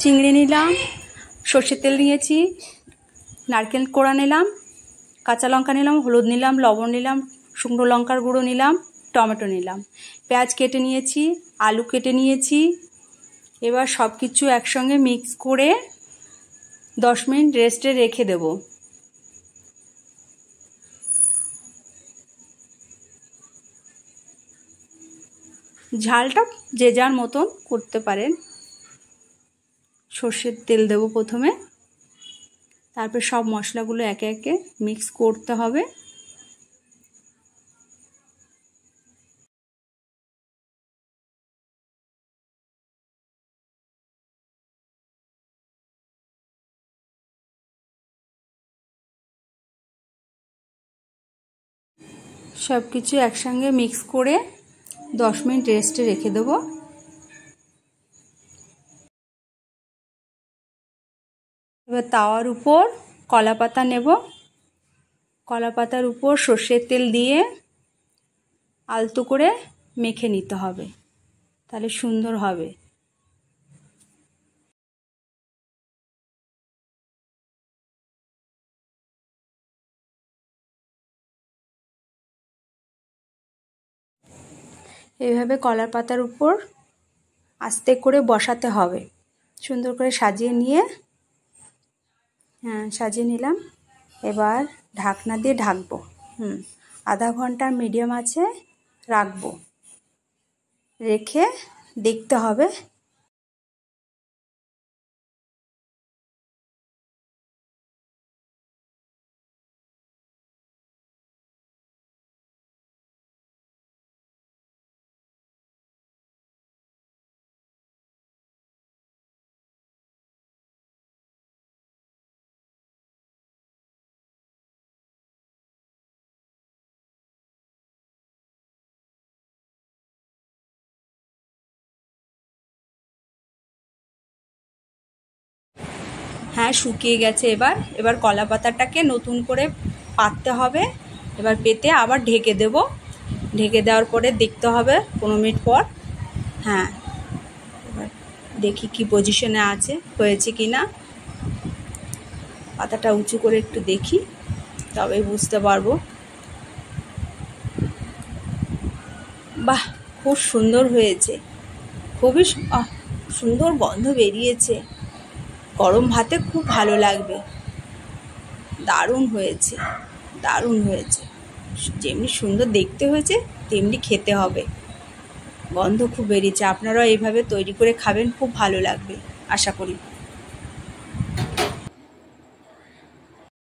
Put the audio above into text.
চিংড়ি নিলাম, সর্ষের তেল নিয়েছি, নারকেল কোড়া নিলাম, কাঁচা লঙ্কা নিলাম, হলুদ নিলাম, লবণ নিলাম, শুকনো লঙ্কার গুঁড়ো নিলাম, টমেটো নিলাম, পেঁয়াজ কেটে নিয়েছি, আলু কেটে নিয়েছি। এবার সব কিছু একসঙ্গে মিক্স করে 10 মিনিট রেস্টে রেখে দেব। ঝালটা যে যার মতন করতে পারেন। সর্ষের তেল দেব প্রথমে, তারপর সব মশলাগুলো একে একে মিক্স করতে হবে। সব কিছু একসঙ্গে মিক্স করে 10 মিনিট রেস্টে রেখে দেব। এবার তাওয়ার উপর কলা পাতা নেব, কলা পাতার উপর সর্ষের তেল দিয়ে আলতো করে মেখে নিতে হবে, তাহলে সুন্দর হবে। এইভাবে কলার পাতার উপর আস্তে করে বসাতে হবে, সুন্দর করে সাজিয়ে নিয়ে, সাজিয়ে নিলাম। এবার ঢাকনা দিয়ে ঢাকবো, আধা ঘন্টা মিডিয়াম আঁচে রাখবো, রেখে দেখতে হবে। হ্যাঁ, শুকিয়ে গেছে। এবার কলা পাতাটাকে নতুন করে পাততে হবে। এবার পেতে আবার ঢেকে দেব। ঢেকে দেওয়ার পরে দেখতে হবে 15 মিনিট পর। হ্যাঁ, এবার দেখি কি পজিশনে আছে, হয়েছে কি না। পাতাটা উঁচু করে একটু দেখি, তবে বুঝতে পারবো। বাহ, খুব সুন্দর হয়েছে, খুবই সুন্দর গন্ধ বেরিয়েছে। গরম ভাতে খুব ভালো লাগবে। দারুণ হয়েছে, দারুণ হয়েছে। যেমনি সুন্দর দেখতে হয়েছে তেমনি খেতে হবে। গন্ধ খুব বেরিয়েছে। আপনারাও এইভাবে তৈরি করে খাবেন, খুব ভালো লাগবে আশা করি।